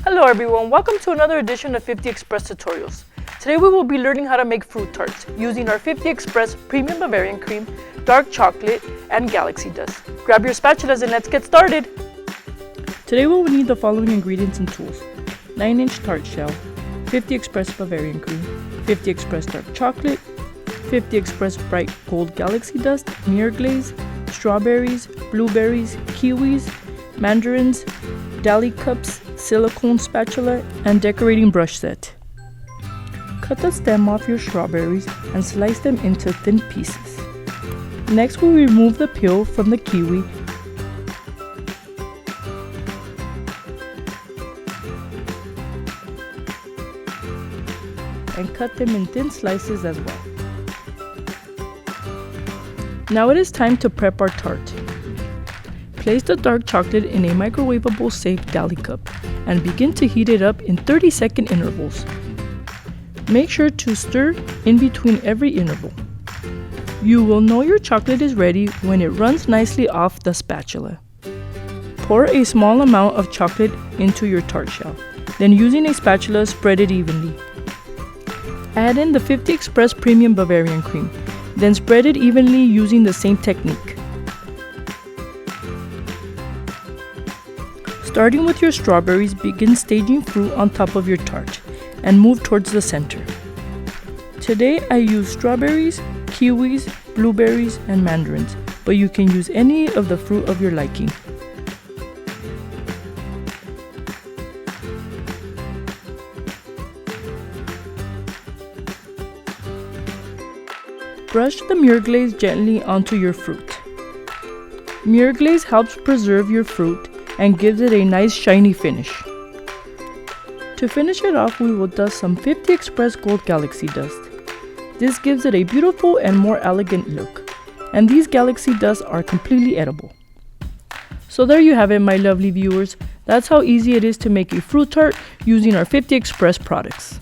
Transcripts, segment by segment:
Hello everyone, welcome to another edition of 50 Express Tutorials. Today we will be learning how to make fruit tarts using our 50 Express Premium Bavarian Creme, dark chocolate, and galaxy dust. Grab your spatulas and let's get started! Today we will need the following ingredients and tools: 9-inch tart shell, 50 Express Bavarian Creme, 50 Express dark chocolate, 50 Express bright gold galaxy dust, mirror glaze, strawberries, blueberries, kiwis, mandarins, deli cups, silicone spatula, and decorating brush set. Cut the stem off your strawberries and slice them into thin pieces. Next, we remove the peel from the kiwi and cut them in thin slices as well. Now it is time to prep our tart. Place the dark chocolate in a microwavable safe deli cup and begin to heat it up in 30-second intervals. Make sure to stir in between every interval. You will know your chocolate is ready when it runs nicely off the spatula. Pour a small amount of chocolate into your tart shell. Then using a spatula, spread it evenly. Add in the 50 Express Premium Bavarian Creme. Then spread it evenly using the same technique. Starting with your strawberries, begin staging fruit on top of your tart and move towards the center. Today I use strawberries, kiwis, blueberries, and mandarins, but you can use any of the fruit of your liking. Brush the mirror glaze gently onto your fruit. Mirror glaze helps preserve your fruit and gives it a nice shiny finish. To finish it off, we will dust some 50 Express Gold Galaxy Dust. This gives it a beautiful and more elegant look, and these galaxy dusts are completely edible. So there you have it, my lovely viewers. That's how easy it is to make a fruit tart using our 50 Express products.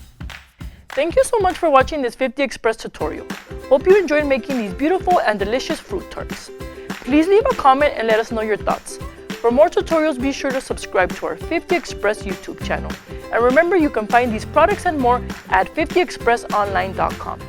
Thank you so much for watching this 50 Express tutorial. Hope you enjoyed making these beautiful and delicious fruit tarts. Please leave a comment and let us know your thoughts. For more tutorials, be sure to subscribe to our 50 Express YouTube channel. And remember, you can find these products and more at 50expressonline.com.